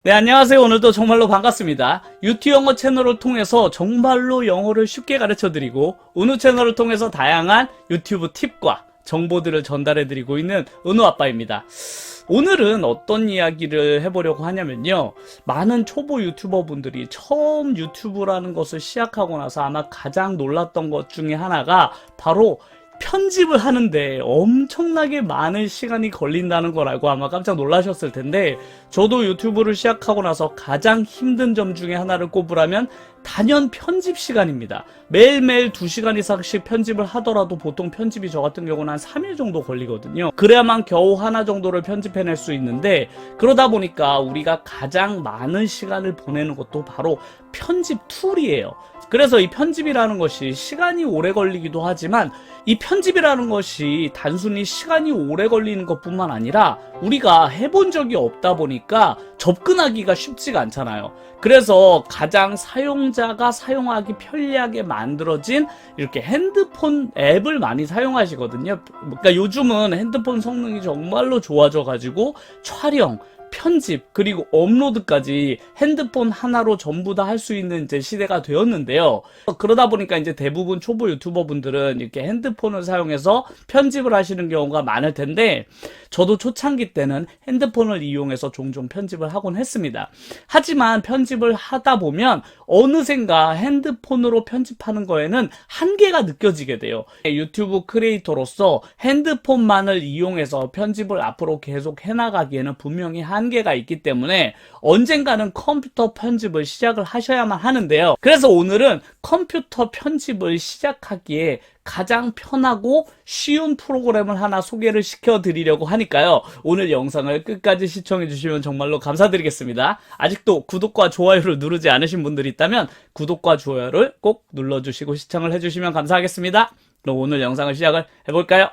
네, 안녕하세요. 오늘도 정말로 반갑습니다. 유튜브 영어 채널을 통해서 정말로 영어를 쉽게 가르쳐드리고 은우 채널을 통해서 다양한 유튜브 팁과 정보들을 전달해드리고 있는 은우 아빠입니다. 오늘은 어떤 이야기를 해보려고 하냐면요. 많은 초보 유튜버 분들이 처음 유튜브라는 것을 시작하고 나서 아마 가장 놀랐던 것 중에 하나가 바로 편집을 하는데 엄청나게 많은 시간이 걸린다는 걸 알고 아마 깜짝 놀라셨을 텐데, 저도 유튜브를 시작하고 나서 가장 힘든 점 중에 하나를 꼽으라면 단연 편집 시간입니다. 매일매일 2시간 이상씩 편집을 하더라도 보통 편집이 저 같은 경우는 한 3일 정도 걸리거든요. 그래야만 겨우 하나 정도를 편집해낼 수 있는데, 그러다 보니까 우리가 가장 많은 시간을 보내는 것도 바로 편집 툴이에요. 그래서 이 편집이라는 것이 시간이 오래 걸리기도 하지만, 이 편집이라는 것이 단순히 시간이 오래 걸리는 것뿐만 아니라 우리가 해본 적이 없다 보니까 접근하기가 쉽지가 않잖아요. 그래서 가장 사용자가 사용하기 편리하게 만들어진 이렇게 핸드폰 앱을 많이 사용하시거든요. 그러니까 요즘은 핸드폰 성능이 정말로 좋아져 가지고 촬영, 편집, 그리고 업로드까지 핸드폰 하나로 전부 다 할 수 있는 이제 시대가 되었는데요. 그러다 보니까 이제 대부분 초보 유튜버 분들은 이렇게 핸드폰을 사용해서 편집을 하시는 경우가 많을 텐데, 저도 초창기 때는 핸드폰을 이용해서 종종 편집을 하곤 했습니다. 하지만 편집을 하다 보면 어느샌가 핸드폰으로 편집하는 거에는 한계가 느껴지게 돼요. 유튜브 크리에이터로서 핸드폰만을 이용해서 편집을 앞으로 계속 해나가기에는 분명히 한계가 있기 때문에 언젠가는 컴퓨터 편집을 시작을 하셔야만 하는데요. 그래서 오늘은 컴퓨터 편집을 시작하기에 가장 편하고 쉬운 프로그램을 하나 소개를 시켜드리려고 하니까요. 오늘 영상을 끝까지 시청해주시면 정말로 감사드리겠습니다. 아직도 구독과 좋아요를 누르지 않으신 분들이 있다면 구독과 좋아요를 꼭 눌러주시고 시청을 해주시면 감사하겠습니다. 그럼 오늘 영상을 시작을 해볼까요?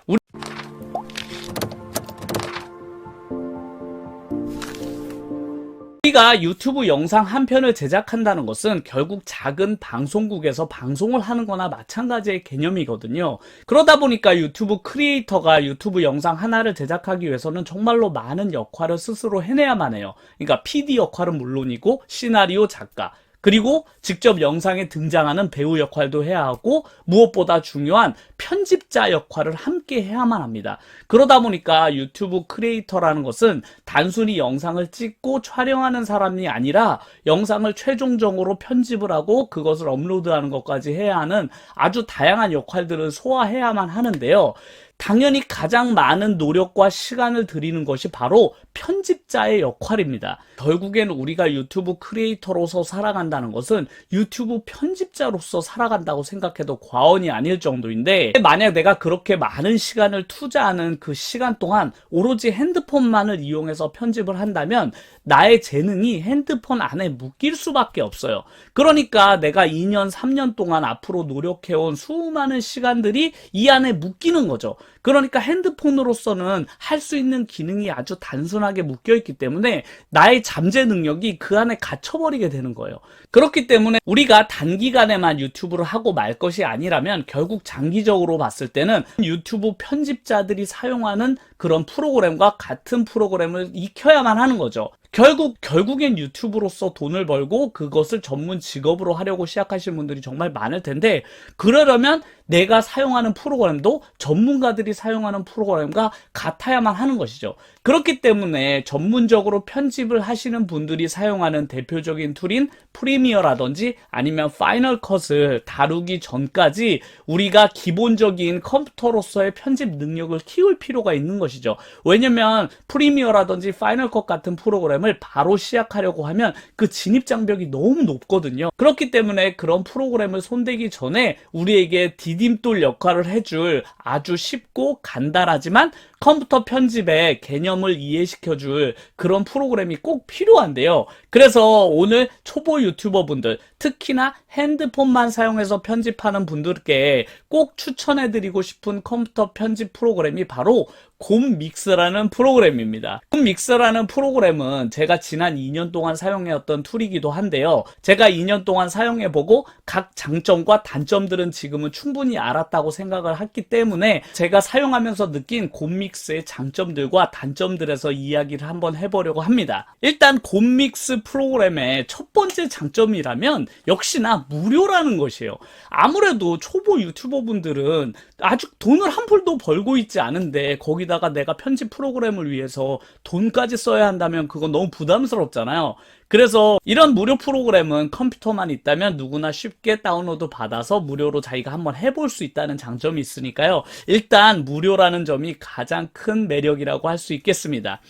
우리가 유튜브 영상 한 편을 제작한다는 것은 결국 작은 방송국에서 방송을 하는 거나 마찬가지의 개념이거든요. 그러다 보니까 유튜브 크리에이터가 유튜브 영상 하나를 제작하기 위해서는 정말로 많은 역할을 스스로 해내야만 해요. 그러니까 PD 역할은 물론이고 시나리오 작가, 그리고 직접 영상에 등장하는 배우 역할도 해야 하고, 무엇보다 중요한 편집자 역할을 함께 해야만 합니다. 그러다 보니까 유튜브 크리에이터라는 것은 단순히 영상을 찍고 촬영하는 사람이 아니라 영상을 최종적으로 편집을 하고 그것을 업로드하는 것까지 해야 하는 아주 다양한 역할들을 소화해야만 하는데요. 당연히 가장 많은 노력과 시간을 들이는 것이 바로 편집자의 역할입니다. 결국엔 우리가 유튜브 크리에이터로서 살아간다는 것은 유튜브 편집자로서 살아간다고 생각해도 과언이 아닐 정도인데, 만약 내가 그렇게 많은 시간을 투자하는 그 시간 동안 오로지 핸드폰만을 이용해서 편집을 한다면 나의 재능이 핸드폰 안에 묶일 수밖에 없어요. 그러니까 내가 2년, 3년 동안 앞으로 노력해온 수많은 시간들이 이 안에 묶이는 거죠. 그러니까 핸드폰으로서는 할 수 있는 기능이 아주 단순하게 묶여있기 때문에 나의 잠재 능력이 그 안에 갇혀버리게 되는 거예요. 그렇기 때문에 우리가 단기간에만 유튜브를 하고 말 것이 아니라면 결국 장기적으로 봤을 때는 유튜브 편집자들이 사용하는 그런 프로그램과 같은 프로그램을 익혀야만 하는 거죠. 결국엔 유튜브로서 돈을 벌고 그것을 전문 직업으로 하려고 시작하시는 분들이 정말 많을 텐데, 그러려면 내가 사용하는 프로그램도 전문가들이 사용하는 프로그램과 같아야만 하는 것이죠. 그렇기 때문에 전문적으로 편집을 하시는 분들이 사용하는 대표적인 툴인 프리미어라든지 아니면 파이널 컷을 다루기 전까지 우리가 기본적인 컴퓨터로서의 편집 능력을 키울 필요가 있는 것이죠. 왜냐면 프리미어라든지 파이널 컷 같은 프로그램을 바로 시작하려고 하면 그 진입 장벽이 너무 높거든요. 그렇기 때문에 그런 프로그램을 손대기 전에 우리에게 디딤돌 역할을 해줄 아주 쉽고 간단하지만 컴퓨터 편집의 개념을 이해시켜줄 그런 프로그램이 꼭 필요한데요. 그래서 오늘 초보 유튜버 분들, 특히나 핸드폰만 사용해서 편집하는 분들께 꼭 추천해드리고 싶은 컴퓨터 편집 프로그램이 바로 곰믹스라는 프로그램입니다. 곰믹스라는 프로그램은 제가 지난 2년 동안 사용해왔던 툴이기도 한데요. 제가 2년 동안 사용해보고 각 장점과 단점들은 지금은 충분히 알았다고 생각을 했기 때문에 제가 사용하면서 느낀 곰믹스의 장점들과 단점들에서 이야기를 한번 해보려고 합니다. 일단 곰믹스 프로그램의 첫 번째 장점이라면 역시나 무료라는 것이에요. 아무래도 초보 유튜버 분들은 아직 돈을 한 푼도 벌고 있지 않은데 거기다가 내가 편집 프로그램을 위해서 돈까지 써야 한다면 그건 너무 부담스럽잖아요. 그래서 이런 무료 프로그램은 컴퓨터만 있다면 누구나 쉽게 다운로드 받아서 무료로 자기가 한번 해볼 수 있다는 장점이 있으니까요. 일단 무료라는 점이 가장 큰 매력이라고 할 수 있겠습니다.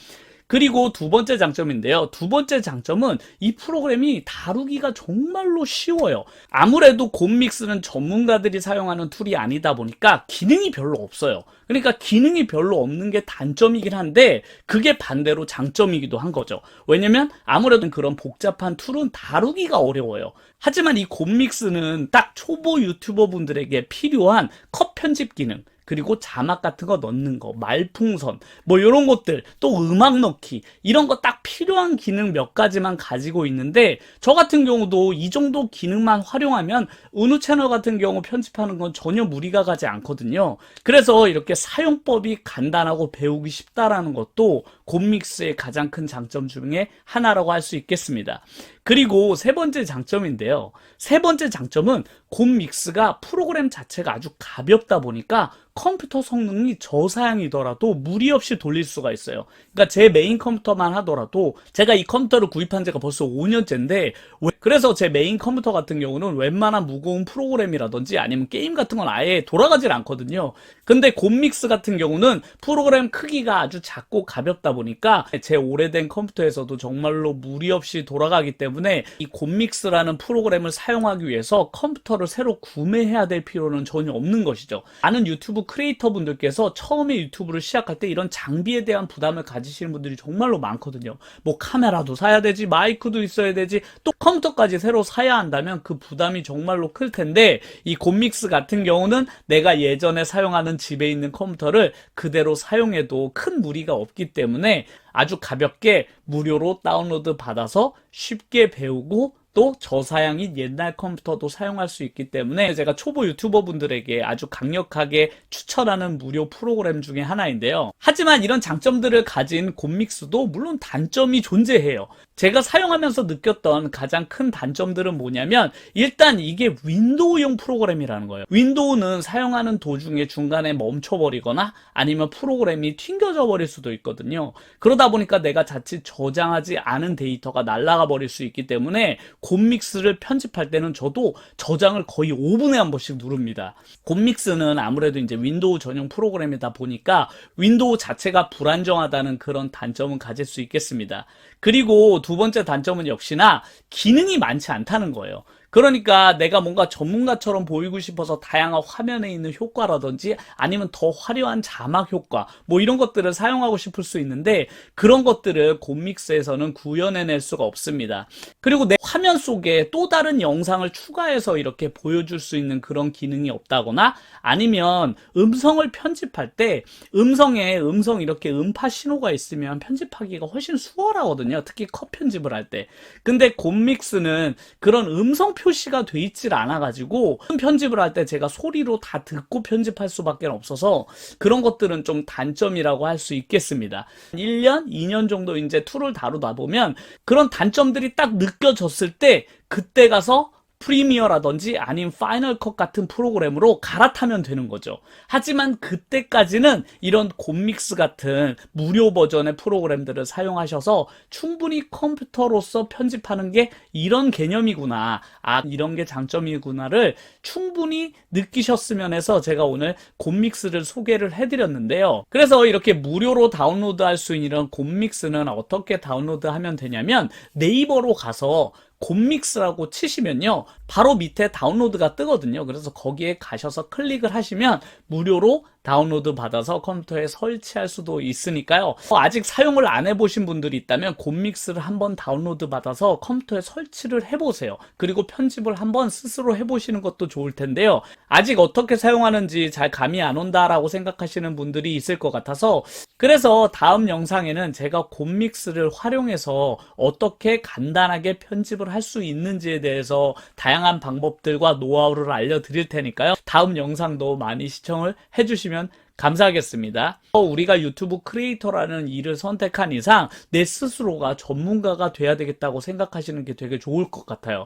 그리고 두 번째 장점인데요. 두 번째 장점은 이 프로그램이 다루기가 정말로 쉬워요. 아무래도 곰믹스는 전문가들이 사용하는 툴이 아니다 보니까 기능이 별로 없어요. 그러니까 기능이 별로 없는 게 단점이긴 한데 그게 반대로 장점이기도 한 거죠. 왜냐면 아무래도 그런 복잡한 툴은 다루기가 어려워요. 하지만 이 곰믹스는 딱 초보 유튜버 분들에게 필요한 컷 편집 기능, 그리고 자막 같은 거 넣는 거, 말풍선, 뭐 이런 것들, 또 음악 넣기, 이런 거 딱 필요한 기능 몇 가지만 가지고 있는데 저 같은 경우도 이 정도 기능만 활용하면 은우 채널 같은 경우 편집하는 건 전혀 무리가 가지 않거든요. 그래서 이렇게 사용법이 간단하고 배우기 쉽다라는 것도 곰믹스의 가장 큰 장점 중에 하나라고 할 수 있겠습니다. 그리고 세 번째 장점인데요. 세 번째 장점은 곰믹스가 프로그램 자체가 아주 가볍다 보니까 컴퓨터 성능이 저사양이더라도 무리 없이 돌릴 수가 있어요. 그러니까 제 메인 컴퓨터만 하더라도 제가 이 컴퓨터를 구입한 지가 벌써 5년째인데 그래서 제 메인 컴퓨터 같은 경우는 웬만한 무거운 프로그램이라든지 아니면 게임 같은 건 아예 돌아가질 않거든요. 근데 곰믹스 같은 경우는 프로그램 크기가 아주 작고 가볍다 보니까 제 오래된 컴퓨터에서도 정말로 무리 없이 돌아가기 때문에 이 곰믹스라는 프로그램을 사용하기 위해서 컴퓨터를 새로 구매해야 될 필요는 전혀 없는 것이죠. 많은 유튜브 크리에이터 분들께서 처음에 유튜브를 시작할 때 이런 장비에 대한 부담을 가지시는 분들이 정말로 많거든요. 뭐 카메라도 사야 되지, 마이크도 있어야 되지, 또 컴퓨터까지 새로 사야 한다면 그 부담이 정말로 클 텐데 이 곰믹스 같은 경우는 내가 예전에 사용하는 집에 있는 컴퓨터를 그대로 사용해도 큰 무리가 없기 때문에 아주 가볍게 무료로 다운로드 받아서 쉽게 배우고 또 저사양인 옛날 컴퓨터도 사용할 수 있기 때문에 제가 초보 유튜버 분들에게 아주 강력하게 추천하는 무료 프로그램 중에 하나인데요. 하지만 이런 장점들을 가진 곰믹스도 물론 단점이 존재해요. 제가 사용하면서 느꼈던 가장 큰 단점들은 뭐냐면 일단 이게 윈도우용 프로그램이라는 거예요. 윈도우는 사용하는 도중에 중간에 멈춰버리거나 아니면 프로그램이 튕겨져 버릴 수도 있거든요. 그러다 보니까 내가 자칫 저장하지 않은 데이터가 날아가 버릴 수 있기 때문에 곰믹스를 편집할 때는 저도 저장을 거의 5분에 한 번씩 누릅니다. 곰믹스는 아무래도 이제 윈도우 전용 프로그램이다 보니까 윈도우 자체가 불안정하다는 그런 단점은 가질 수 있겠습니다. 그리고 두 번째 단점은 역시나 기능이 많지 않다는 거예요. 그러니까 내가 뭔가 전문가처럼 보이고 싶어서 다양한 화면에 있는 효과라든지 아니면 더 화려한 자막 효과 뭐 이런 것들을 사용하고 싶을 수 있는데 그런 것들을 곰믹스에서는 구현해낼 수가 없습니다. 그리고 내 화면 속에 또 다른 영상을 추가해서 이렇게 보여줄 수 있는 그런 기능이 없다거나 아니면 음성을 편집할 때 음성에 이렇게 음파 신호가 있으면 편집하기가 훨씬 수월하거든요. 특히 컷 편집을 할 때. 근데 곰믹스는 그런 음성 표시가 돼 있질 않아 가지고 편집을 할 때 제가 소리로 다 듣고 편집할 수밖에 없어서 그런 것들은 좀 단점이라고 할 수 있겠습니다. 1년, 2년 정도 이제 툴을 다루다 보면 그런 단점들이 딱 느껴졌을 때 그때 가서 프리미어라든지 아니면 파이널 컷 같은 프로그램으로 갈아타면 되는 거죠. 하지만 그때까지는 이런 곰믹스 같은 무료 버전의 프로그램들을 사용하셔서 충분히 컴퓨터로서 편집하는 게 이런 개념이구나, 아 이런 게 장점이구나를 충분히 느끼셨으면 해서 제가 오늘 곰믹스를 소개를 해드렸는데요. 그래서 이렇게 무료로 다운로드할 수 있는 곰믹스는 어떻게 다운로드하면 되냐면 네이버로 가서 곰믹스라고 치시면요 바로 밑에 다운로드가 뜨거든요. 그래서 거기에 가셔서 클릭을 하시면 무료로 다운로드 받아서 컴퓨터에 설치할 수도 있으니까요. 아직 사용을 안 해보신 분들이 있다면 곰믹스를 한번 다운로드 받아서 컴퓨터에 설치를 해보세요. 그리고 편집을 한번 스스로 해보시는 것도 좋을 텐데요. 아직 어떻게 사용하는지 잘 감이 안 온다라고 생각하시는 분들이 있을 것 같아서, 그래서 다음 영상에는 제가 곰믹스를 활용해서 어떻게 간단하게 편집을 할 수 있는지에 대해서 다양한 방법들과 노하우를 알려드릴 테니까요. 다음 영상도 많이 시청을 해주시면 감사하겠습니다. 우리가 유튜브 크리에이터라는 일을 선택한 이상 내 스스로가 전문가가 돼야 되겠다고 생각하시는 게 되게 좋을 것 같아요.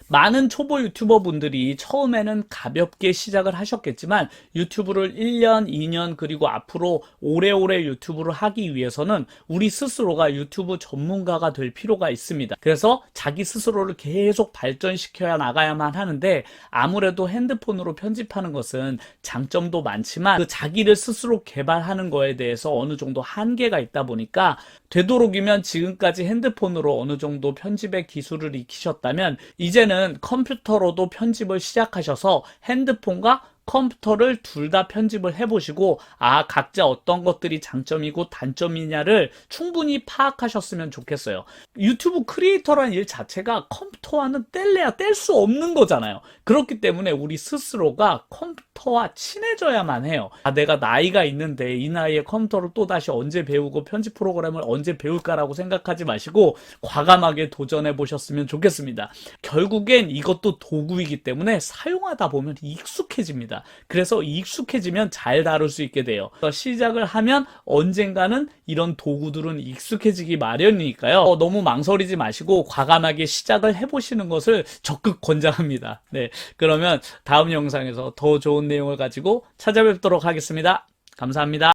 많은 초보 유튜버 분들이 처음에는 가볍게 시작을 하셨겠지만 유튜브를 1년, 2년 그리고 앞으로 오래오래 유튜브를 하기 위해서는 우리 스스로가 유튜브 전문가가 될 필요가 있습니다. 그래서 자기 스스로를 계속 발전시켜야 나가야만 하는데, 아무래도 핸드폰으로 편집하는 것은 장점도 많지만 그 자기를 스스로 개발하는 거에 대해서 어느 정도 한계가 있다 보니까, 되도록이면 지금까지 핸드폰으로 어느 정도 편집의 기술을 익히셨다면 이제는 컴퓨터로도 편집을 시작하셔서 핸드폰과 컴퓨터를 둘 다 편집을 해보시고, 각자 어떤 것들이 장점이고 단점이냐를 충분히 파악하셨으면 좋겠어요. 유튜브 크리에이터라는 일 자체가 컴퓨터와는 뗄래야 뗄 수 없는 거잖아요. 그렇기 때문에 우리 스스로가 컴퓨터와 친해져야만 해요. 내가 나이가 있는데 이 나이에 컴퓨터를 또다시 언제 배우고 편집 프로그램을 언제 배울까라고 생각하지 마시고 과감하게 도전해 보셨으면 좋겠습니다. 결국엔 이것도 도구이기 때문에 사용하다 보면 익숙해집니다. 그래서 익숙해지면 잘 다룰 수 있게 돼요. 시작을 하면 언젠가는 이런 도구들은 익숙해지기 마련이니까요. 너무 망설이지 마시고 과감하게 시작을 해보시는 것을 적극 권장합니다. 네, 그러면 다음 영상에서 더 좋은 내용을 가지고 찾아뵙도록 하겠습니다. 감사합니다.